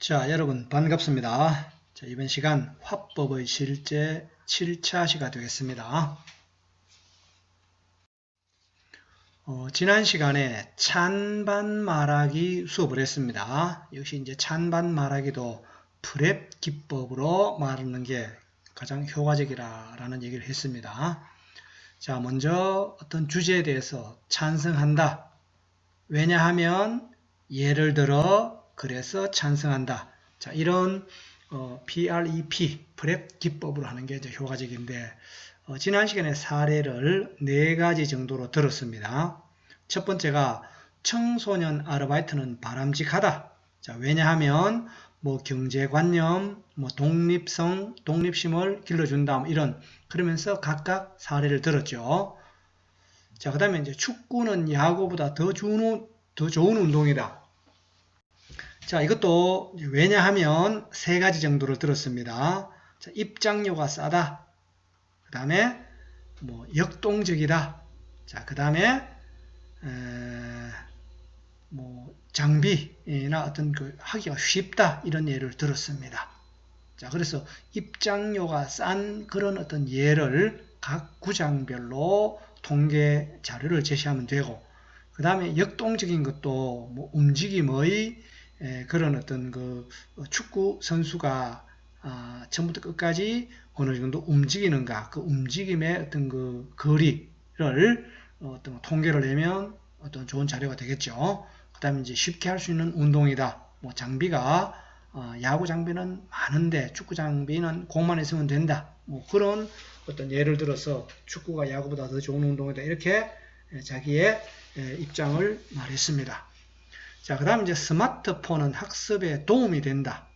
자, 여러분 반갑습니다. 자, 이번 시간 화법의 실제 7차 시가 되겠습니다. 지난 시간에 찬반 말하기 수업을 했습니다. 역시 이제 찬반 말하기도 프랩 기법으로 말하는 게 가장 효과적이라는 얘기를 했습니다. 자, 먼저 어떤 주제에 대해서 찬성한다. 왜냐하면 예를 들어 그래서 찬성한다. 자, 이런 PREP, 프랩 기법으로 하는 게 이제 효과적인데 지난 시간에 사례를 4가지 정도로 들었습니다. 첫 번째가 청소년 아르바이트는 바람직하다. 자, 왜냐하면 뭐 경제관념, 뭐 독립성, 독립심을 길러준다. 이런 그러면서 각각 사례를 들었죠. 자, 그 다음에 이제 축구는 야구보다 더 좋은 운동이다. 자, 이것도 왜냐하면 3가지 정도를 들었습니다. 자, 입장료가 싸다. 그 다음에 뭐 역동적이다. 자, 그 다음에 뭐 장비나 어떤 그 하기가 쉽다. 이런 예를 들었습니다. 자, 그래서 입장료가 싼 그런 어떤 예를 각 구장별로 통계 자료를 제시하면 되고, 그 다음에 역동적인 것도 뭐 움직임의 그런 어떤 그 축구 선수가 처음부터 끝까지 어느 정도 움직이는가, 그 움직임의 어떤 그 거리를 어떤 통계를 내면 어떤 좋은 자료가 되겠죠. 그 다음에 이제 쉽게 할 수 있는 운동이다. 뭐 장비가 야구 장비는 많은데 축구 장비는 공만 있으면 된다. 뭐 그런 어떤 예를 들어서 축구가 야구보다 더 좋은 운동이다. 이렇게 자기의 입장을 말했습니다. 자, 그 다음 이제 스마트폰은 학습에 도움이 된다.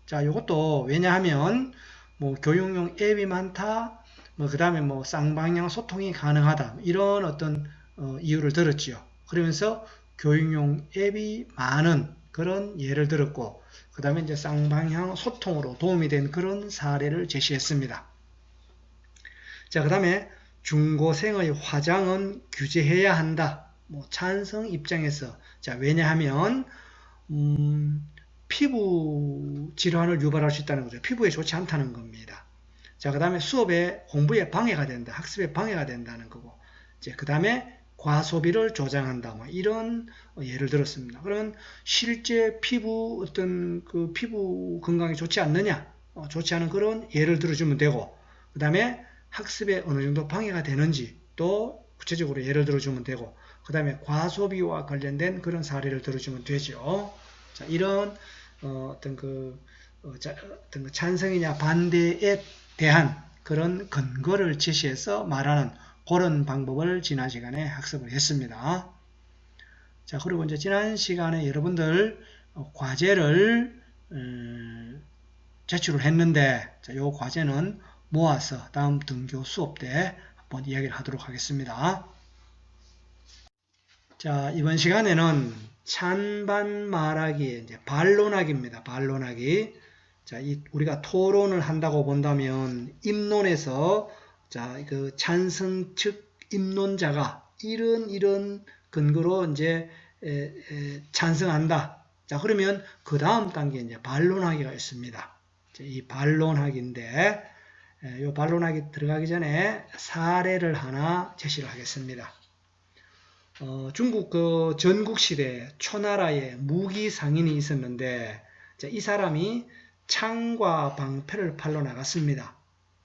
자, 이것도 왜냐하면 뭐 교육용 앱이 많다. 뭐 그 다음에 뭐 쌍방향 소통이 가능하다. 이런 어떤 이유를 들었지요. 그러면서 교육용 앱이 많은 그런 예를 들었고, 그 다음에 이제 쌍방향 소통으로 도움이 된 그런 사례를 제시했습니다. 자, 그 다음에 중고생의 화장은 규제해야 한다. 뭐 찬성 입장에서, 자, 왜냐하면 피부 질환을 유발할 수 있다는 거죠. 피부에 좋지 않다는 겁니다. 자, 그 다음에 수업에 공부에 방해가 된다. 학습에 방해가 된다는 거고, 이제 그 다음에 과소비를 조장한다. 뭐 이런 예를 들었습니다. 그러면 실제 피부 어떤 그 피부 건강이 좋지 않느냐, 좋지 않은 그런 예를 들어주면 되고, 그 다음에 학습에 어느 정도 방해가 되는지 또 구체적으로 예를 들어주면 되고, 그 다음에 과소비와 관련된 그런 사례를 들어주면 되죠. 자, 이런 어떤 그 찬성이냐 반대에 대한 그런 근거를 제시해서 말하는 그런 방법을 지난 시간에 학습을 했습니다. 자, 그리고 이제 지난 시간에 여러분들 과제를 제출을 했는데, 자, 이 과제는 모아서 다음 등교 수업 때 한번 이야기를 하도록 하겠습니다. 자, 이번 시간에는 찬반 말하기, 이제 반론하기입니다. 반론하기. 자, 우리가 토론을 한다고 본다면 입론에서 자, 그 찬성 측 입론자가 이런 근거로 이제 찬성한다. 자, 그러면 그 다음 단계 이제 반론하기가 있습니다. 이 반론하기인데, 이 반론하기 들어가기 전에 사례를 하나 제시를 하겠습니다. 중국 그 전국시대 초나라에 무기 상인이 있었는데, 자, 이 사람이 창과 방패를 팔러 나갔습니다.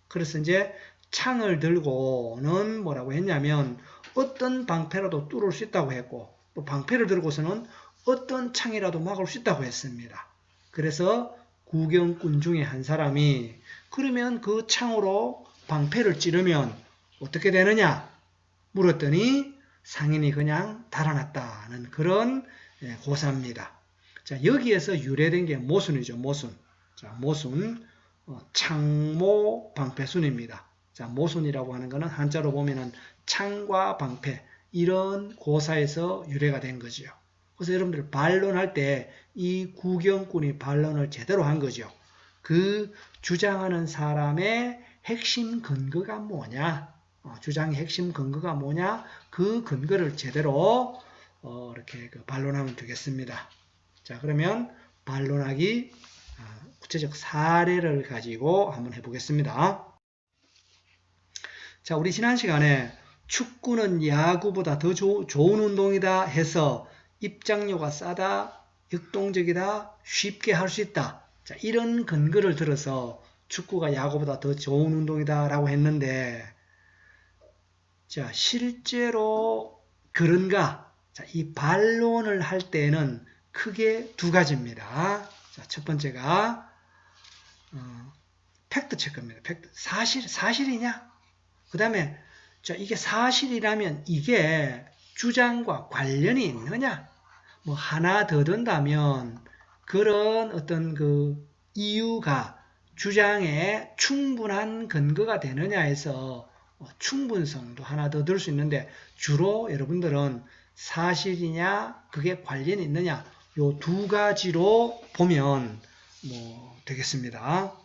그래서 이제 창을 들고는 뭐라고 했냐면 어떤 방패라도 뚫을 수 있다고 했고, 또 방패를 들고서는 어떤 창이라도 막을 수 있다고 했습니다. 그래서 구경꾼 중에 한 사람이 그러면 그 창으로 방패를 찌르면 어떻게 되느냐 물었더니 상인이 그냥 달아났다는 그런 고사입니다. 자, 여기에서 유래된 게 모순이죠. 모순. 자, 모순 창모 방패순입니다. 자, 모순이라고 하는 것은 한자로 보면은 창과 방패 이런 고사에서 유래가 된 거죠. 그래서 여러분들 반론할 때 이 구경꾼이 반론을 제대로 한 거죠. 그 주장하는 사람의 핵심 근거가 뭐냐? 주장의 핵심 근거가 뭐냐? 그 근거를 제대로 이렇게 반론하면 되겠습니다. 자, 그러면 반론하기 구체적 사례를 가지고 한번 해보겠습니다. 자, 우리 지난 시간에 축구는 야구보다 더 좋은 운동이다 해서 입장료가 싸다, 역동적이다, 쉽게 할 수 있다. 자, 이런 근거를 들어서 축구가 야구보다 더 좋은 운동이다 라고 했는데, 자, 실제로 그런가? 자, 이 반론을 할 때는 크게 두 가지입니다. 자, 첫 번째가 팩트 체크입니다. 팩트. 사실이냐? 그 다음에 이게 사실이라면 이게 주장과 관련이 있느냐? 뭐 하나 더 든다면 그런 어떤 그 이유가 주장에 충분한 근거가 되느냐 해서 충분성도 하나 더 들 수 있는데, 주로 여러분들은 사실이냐 그게 관련이 있느냐 요 두 가지로 보면 되겠습니다.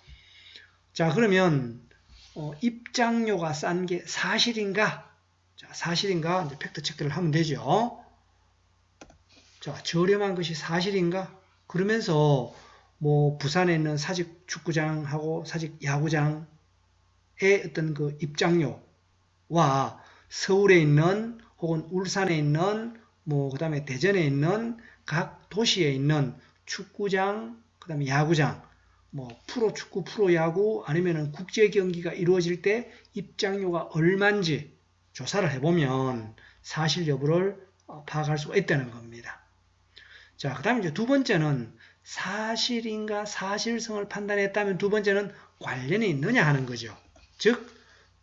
자, 그러면 입장료가 싼 게 사실인가? 자, 사실인가? 이제 팩트 체크를 하면 되죠. 자, 저렴한 것이 사실인가? 그러면서 부산에 있는 사직 축구장하고 사직 야구장의 어떤 그 입장료와 서울에 있는 혹은 울산에 있는 그다음에 대전에 있는 각 도시에 있는 축구장, 그다음에 야구장, 프로축구, 프로야구 아니면은 국제 경기가 이루어질 때 입장료가 얼마인지 조사를 해보면 사실 여부를 파악할 수가 있다는 겁니다. 자, 그 다음에 이제 두 번째는 사실인가 사실성을 판단했다면 두 번째는 관련이 있느냐 하는 거죠. 즉,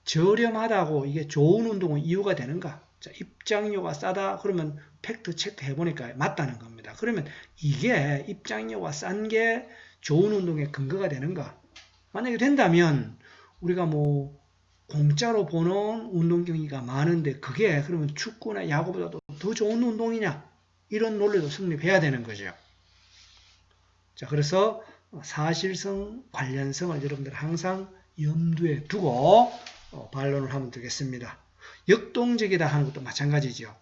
저렴하다고 이게 좋은 운동은 이유가 되는가? 자, 입장료가 싸다 그러면 팩트 체크 해보니까 맞다는 겁니다. 그러면 이게 입장료가 싼 게 좋은 운동의 근거가 되는가? 만약에 된다면 우리가 공짜로 보는 운동 경기가 많은데 그게 그러면 축구나 야구보다도 더 좋은 운동이냐? 이런 논리도 성립해야 되는 거죠. 자, 그래서 사실성, 관련성을 여러분들 항상 염두에 두고 반론을 하면 되겠습니다. 역동적이다 하는 것도 마찬가지죠.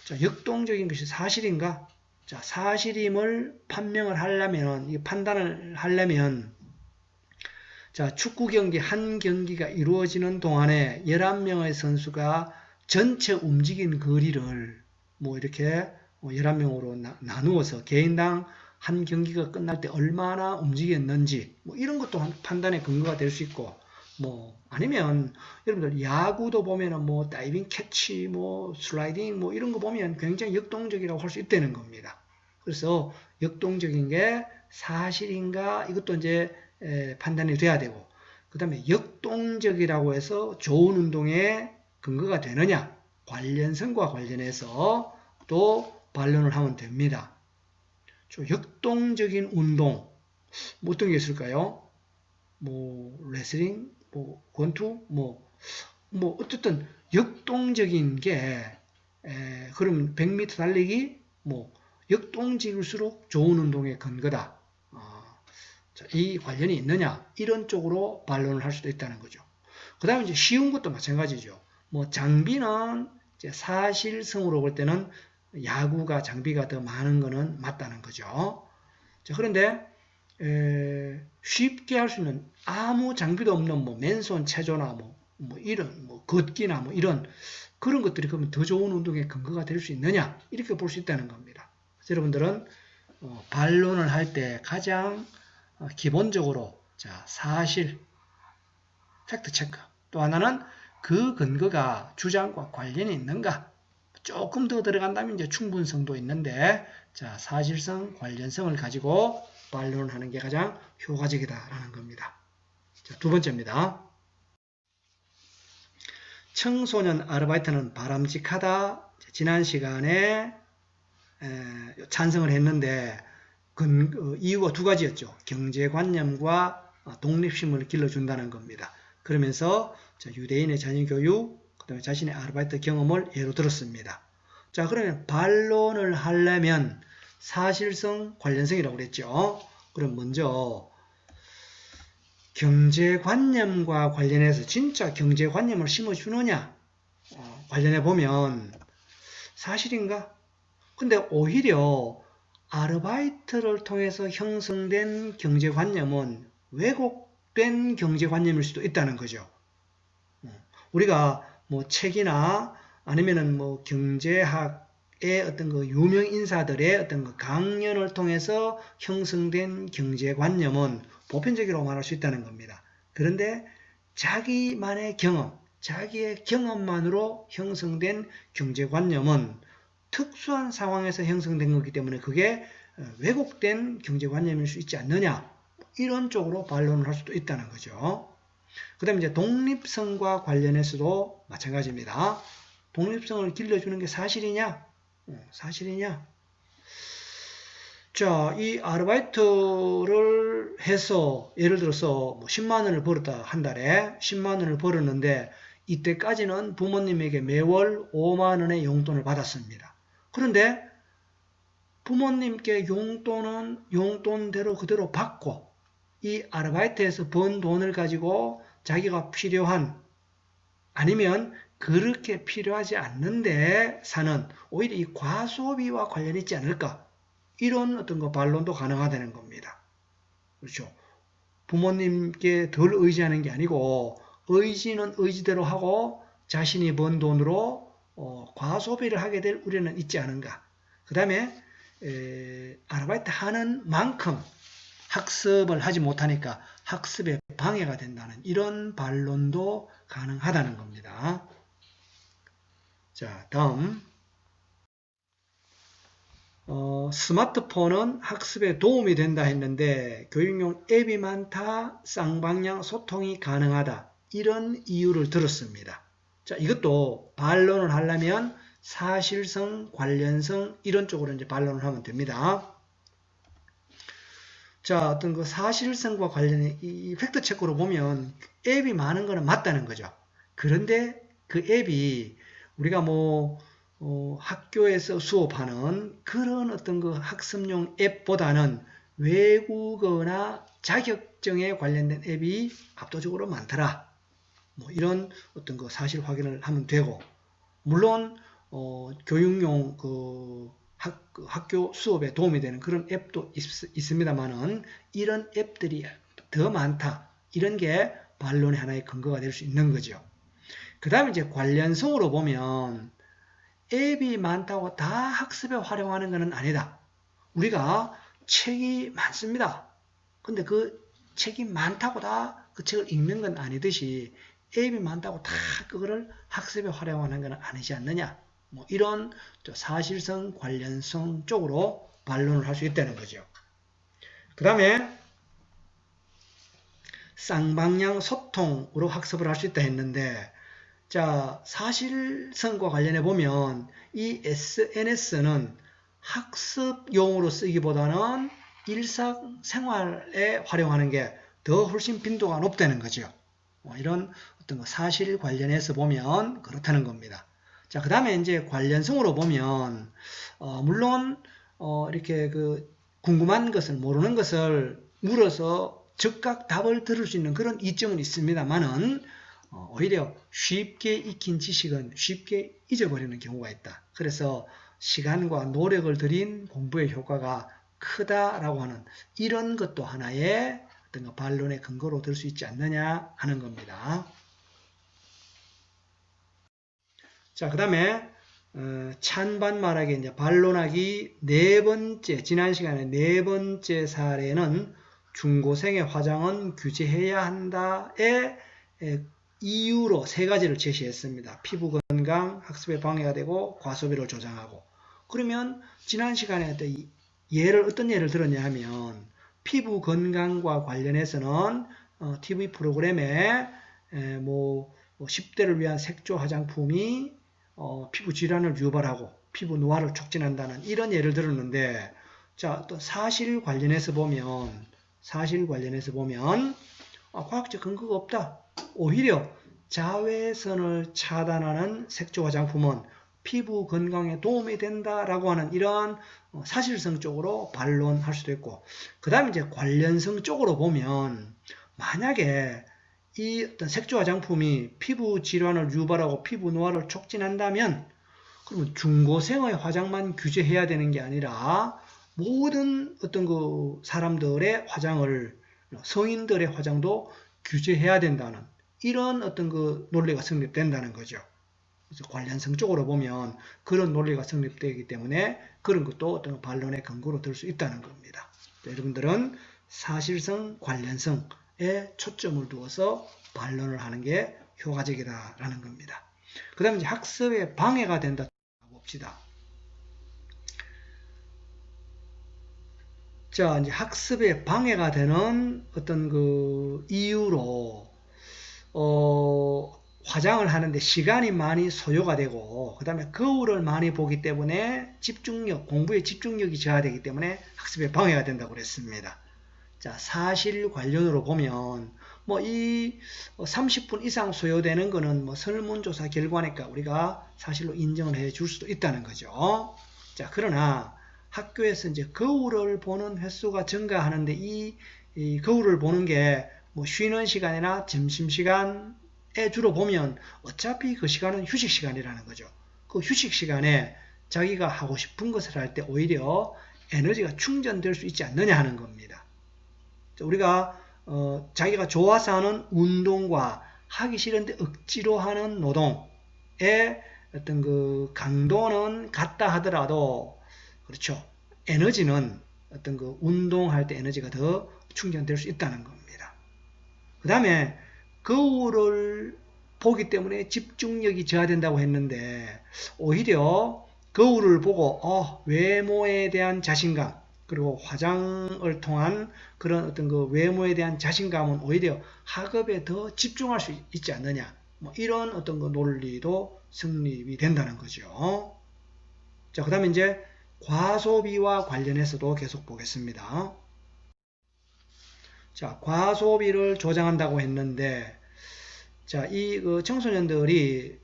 자, 역동적인 것이 사실인가? 자, 사실임을 판명을 하려면, 판단을 하려면, 자, 축구 경기 한 경기가 이루어지는 동안에 11명의 선수가 전체 움직인 거리를 이렇게 11명으로 나누어서 개인당 한 경기가 끝날 때 얼마나 움직였는지 이런 것도 판단의 근거가 될 수 있고, 아니면 여러분들 야구도 보면은 다이빙 캐치, 슬라이딩 이런 거 보면 굉장히 역동적이라고 할 수 있다는 겁니다. 그래서 역동적인 게 사실인가 이것도 이제 판단이 돼야 되고, 그 다음에 역동적이라고 해서 좋은 운동의 근거가 되느냐, 관련성과 관련해서 또 반론을 하면 됩니다. 역동적인 운동 어떤 게 있을까요? 레슬링, 권투, 어쨌든 역동적인 게 그럼 100m 달리기 역동적일수록 좋은 운동의 근거다. 자, 이 관련이 있느냐? 이런 쪽으로 반론을 할 수도 있다는 거죠. 그 다음에 이제 쉬운 것도 마찬가지죠. 장비는 이제 사실성으로 볼 때는 야구가 장비가 더 많은 거는 맞다는 거죠. 자, 그런데 쉽게 할 수 있는 아무 장비도 없는 맨손 체조나 이런 걷기나 이런 그런 것들이 그러면 더 좋은 운동의 근거가 될 수 있느냐 이렇게 볼 수 있다는 겁니다. 그래서 여러분들은 반론을 할 때 가장 기본적으로 자, 사실 팩트 체크, 또 하나는 그 근거가 주장과 관련이 있는가, 조금 더 들어간다면 이제 충분성도 있는데, 자, 사실성, 관련성을 가지고 반론을 하는 게 가장 효과적이다라는 겁니다. 자, 두 번째입니다. 청소년 아르바이트는 바람직하다. 지난 시간에 찬성을 했는데 이유가 두 가지였죠. 경제관념과 독립심을 길러준다는 겁니다. 그러면서 유대인의 자녀교육, 그다음에 자신의 아르바이트 경험을 예로 들었습니다. 자, 그러면 반론을 하려면 사실성, 관련성이라고 그랬죠. 그럼 먼저 경제관념과 관련해서 진짜 경제관념을 심어주느냐 관련해 보면 사실인가? 근데 오히려 아르바이트를 통해서 형성된 경제관념은 왜곡된 경제관념일 수도 있다는 거죠. 우리가 뭐 책이나 아니면은 뭐 경제학의 어떤 그 유명 인사들의 어떤 그 강연을 통해서 형성된 경제관념은 보편적으로 말할 수 있다는 겁니다. 그런데 자기만의 경험, 자기의 경험만으로 형성된 경제관념은 특수한 상황에서 형성된 거기 때문에 그게 왜곡된 경제관념일 수 있지 않느냐, 이런 쪽으로 반론을 할 수도 있다는 거죠. 그 다음에 이제 독립성과 관련해서도 마찬가지입니다. 독립성을 길러주는 게 사실이냐? 사실이냐? 자, 이 아르바이트를 해서 예를 들어서 뭐 10만 원을 벌었다, 한 달에 10만 원을 벌었는데 이때까지는 부모님에게 매월 5만 원의 용돈을 받았습니다. 그런데 부모님께 용돈은 용돈대로 그대로 받고 이 아르바이트에서 번 돈을 가지고 자기가 필요한, 아니면 그렇게 필요하지 않는데 사는, 오히려 이 과소비와 관련이 있지 않을까, 이런 어떤 거 반론도 가능하다는 겁니다. 그렇죠. 부모님께 덜 의지하는 게 아니고 의지는 의지대로 하고 자신이 번 돈으로 과소비를 하게 될 우려는 있지 않은가. 그 다음에 아르바이트 하는 만큼 학습을 하지 못하니까 학습에 방해가 된다는 이런 반론도 가능하다는 겁니다. 자, 다음 스마트폰은 학습에 도움이 된다 했는데 교육용 앱이 많다, 쌍방향 소통이 가능하다, 이런 이유를 들었습니다. 자, 이것도 반론을 하려면 사실성, 관련성 이런 쪽으로 이제 반론을 하면 됩니다. 자, 어떤 그 사실성과 관련해 이 팩트 체크로 보면 앱이 많은 거는 맞다는 거죠. 그런데 그 앱이 우리가 뭐 학교에서 수업하는 그런 어떤 그 학습용 앱보다는 외국어나 자격증에 관련된 앱이 압도적으로 많더라. 뭐 이런 어떤 그 사실 확인을 하면 되고, 물론 교육용 그 학교 수업에 도움이 되는 그런 앱도 있습니다만은 이런 앱들이 더 많다, 이런 게 반론의 하나의 근거가 될 수 있는 거죠. 그 다음에 이제 관련성으로 보면 앱이 많다고 다 학습에 활용하는 것은 아니다. 우리가 책이 많습니다. 근데 그 책이 많다고 다 그 책을 읽는 건 아니듯이 앱이 많다고 다 그거를 학습에 활용하는 건 아니지 않느냐. 뭐 이런 사실성, 관련성 쪽으로 반론을 할 수 있다는 거죠. 그 다음에 쌍방향 소통으로 학습을 할 수 있다 했는데, 자, 사실성과 관련해 보면 이 SNS는 학습용으로 쓰기보다는 일상생활에 활용하는 게 더 훨씬 빈도가 높다는 거죠. 이런 어떤 사실 관련해서 보면 그렇다는 겁니다. 자, 그 다음에 이제 관련성으로 보면 물론 이렇게 그 궁금한 것을, 모르는 것을 물어서 즉각 답을 들을 수 있는 그런 이점은 있습니다만은 오히려 쉽게 익힌 지식은 쉽게 잊어버리는 경우가 있다. 그래서 시간과 노력을 들인 공부의 효과가 크다라고 하는 이런 것도 하나의 어떤 반론의 근거로 들 수 있지 않느냐 하는 겁니다. 자, 그 다음에 찬반 말하기, 이제 반론하기 네 번째, 지난 시간에 네 번째 사례는 중고생의 화장은 규제해야 한다의 이유로 세 가지를 제시했습니다. 피부 건강, 학습에 방해가 되고 과소비를 조장하고. 그러면 지난 시간에 어떤 예를 들었냐 하면 피부 건강과 관련해서는 TV 프로그램에 뭐 10대를 위한 색조 화장품이 피부 질환을 유발하고 피부 노화를 촉진한다는 이런 예를 들었는데, 자, 또 사실 관련해서 보면 과학적 근거가 없다. 오히려 자외선을 차단하는 색조 화장품은 피부 건강에 도움이 된다라고 하는 이런 사실성 쪽으로 반론할 수도 있고, 그 다음에 이제 관련성 쪽으로 보면 만약에 이 어떤 색조 화장품이 피부 질환을 유발하고 피부 노화를 촉진한다면 그러면 중고생의 화장만 규제해야 되는 게 아니라 모든 어떤 그 사람들의 화장을, 성인들의 화장도 규제해야 된다는 이런 어떤 그 논리가 성립된다는 거죠. 그래서 관련성 쪽으로 보면 그런 논리가 성립되기 때문에 그런 것도 어떤 반론의 근거로 들 수 있다는 겁니다. 여러분들은 사실성, 관련성에 초점을 두어서 반론을 하는 게 효과적이다라는 겁니다. 그 다음에 학습에 방해가 된다 봅시다. 자, 이제 학습에 방해가 되는 어떤 그 이유로 화장을 하는데 시간이 많이 소요가 되고 그 다음에 거울을 많이 보기 때문에 집중력, 공부의 집중력이 저하되기 때문에 학습에 방해가 된다고 그랬습니다. 자, 사실 관련으로 보면 뭐 이 30분 이상 소요되는 거는 뭐 설문조사 결과니까 우리가 사실로 인정을 해 줄 수도 있다는 거죠. 자, 그러나 학교에서 이제 거울을 보는 횟수가 증가하는데 이 거울을 보는 게 뭐 쉬는 시간이나 점심시간에 주로 보면 어차피 그 시간은 휴식 시간이라는 거죠. 그 휴식 시간에 자기가 하고 싶은 것을 할 때 오히려 에너지가 충전될 수 있지 않느냐 하는 겁니다. 우리가 자기가 좋아서 하는 운동과 하기 싫은데 억지로 하는 노동의 어떤 그 강도는 같다 하더라도 그렇죠. 에너지는 어떤 그 운동할 때 에너지가 더 충전될 수 있다는 겁니다. 그 다음에 거울을 보기 때문에 집중력이 저하된다고 했는데 오히려 거울을 보고 외모에 대한 자신감 그리고 화장을 통한 그런 어떤 그 외모에 대한 자신감은 오히려 학업에 더 집중할 수 있지 않느냐 뭐 이런 어떤 그 논리도 성립이 된다는 거죠. 자, 그 다음에 이제 과소비와 관련해서도 계속 보겠습니다. 자, 과소비를 조장한다고 했는데, 자, 이 청소년들이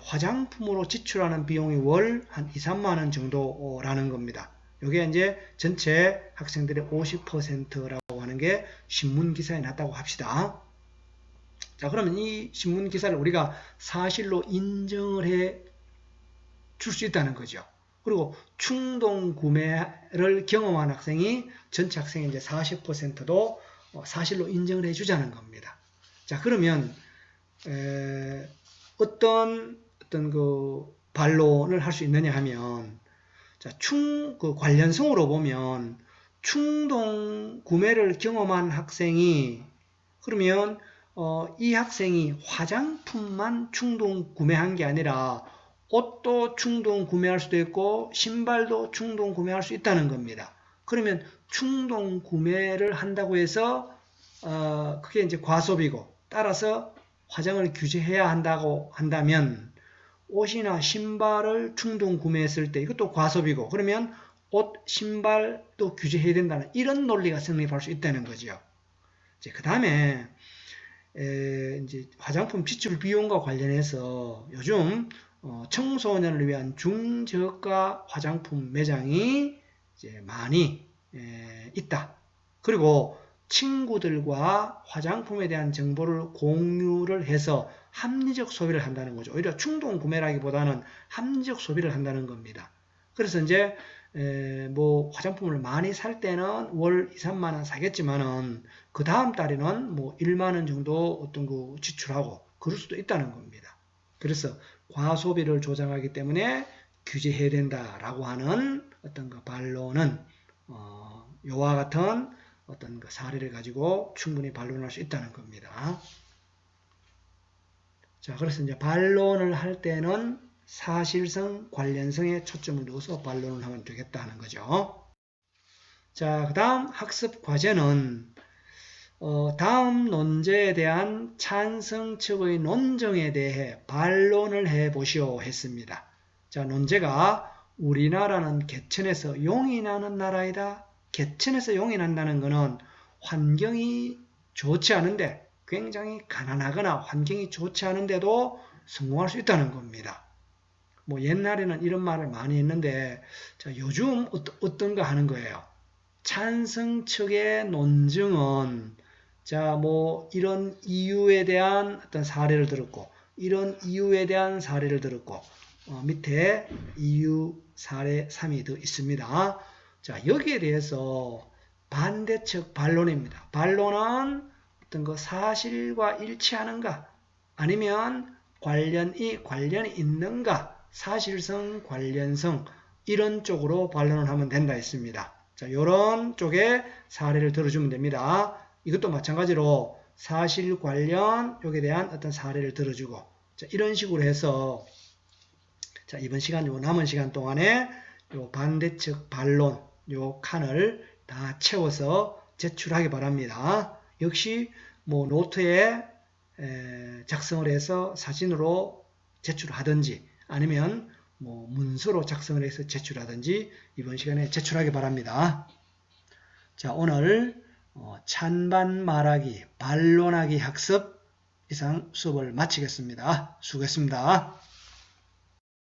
화장품으로 지출하는 비용이 월 한 2, 3만 원 정도라는 겁니다. 이게 이제 전체 학생들의 50%라고 하는 게 신문 기사에 났다고 합시다. 자, 그러면 이 신문 기사를 우리가 사실로 인정을 해 줄 수 있다는 거죠. 그리고 충동 구매를 경험한 학생이 전체 학생의 이제 40%도 사실로 인정을 해주자는 겁니다. 자, 그러면 어떤 그 반론을 할 수 있느냐 하면, 자, 그 관련성으로 보면 충동 구매를 경험한 학생이 그러면 이 학생이 화장품만 충동 구매한 게 아니라 옷도 충동 구매할 수도 있고 신발도 충동 구매할 수 있다는 겁니다. 그러면 충동 구매를 한다고 해서 그게 이제 과소비고 따라서 화장을 규제해야 한다고 한다면 옷이나 신발을 충동 구매했을 때 이것도 과소비고 그러면 옷, 신발도 규제해야 된다는 이런 논리가 성립할 수 있다는 거죠. 그 다음에 이제 화장품 지출 비용과 관련해서 요즘 청소년을 위한 중저가 화장품 매장이 이제 많이 있다. 그리고 친구들과 화장품에 대한 정보를 공유를 해서 합리적 소비를 한다는 거죠. 오히려 충동 구매라기보다는 합리적 소비를 한다는 겁니다. 그래서 이제 뭐 화장품을 많이 살 때는 월 2, 3만 원 사겠지만은 그 다음 달에는 뭐 1만 원 정도 어떤 거 지출하고 그럴 수도 있다는 겁니다. 그래서 과소비를 조장하기 때문에 규제해야 된다라고 하는 어떤 그 반론은 요와 같은 어떤 그 사례를 가지고 충분히 반론할 수 있다는 겁니다. 자, 그래서 이제 반론을 할 때는 사실성, 관련성에 초점을 두어서 반론을 하면 되겠다 하는 거죠. 자, 그 다음 학습 과제는 다음 논제에 대한 찬성 측의 논정에 대해 반론을 해보시오 했습니다. 자, 논제가 우리나라는 개천에서 용이 나는 나라이다. 개천에서 용이 난다는 것은 환경이 좋지 않은데 굉장히 가난하거나 환경이 좋지 않은데도 성공할 수 있다는 겁니다. 뭐 옛날에는 이런 말을 많이 했는데 자, 요즘 어떤가 하는 거예요. 찬성 측의 논증은 자, 뭐 이런 이유에 대한 어떤 사례를 들었고 이런 이유에 대한 사례를 들었고 밑에 이유 사례 3이 더 있습니다. 자, 여기에 대해서 반대측 반론입니다. 반론은 어떤 그 사실과 일치하는가, 아니면 관련이 있는가, 사실성, 관련성, 이런 쪽으로 반론을 하면 된다 했습니다. 자, 이런 쪽에 사례를 들어주면 됩니다. 이것도 마찬가지로 사실 관련, 여기에 대한 어떤 사례를 들어주고, 자, 이런 식으로 해서, 자, 이번 시간, 요 남은 시간 동안에 요 반대측 반론, 요 칸을 다 채워서 제출하기 바랍니다. 역시 뭐 노트에 작성을 해서 사진으로 제출하든지, 아니면 뭐 문서로 작성을 해서 제출하든지 이번 시간에 제출하기 바랍니다. 자, 오늘 찬반 말하기, 반론하기 학습 이상 수업을 마치겠습니다. 수고했습니다.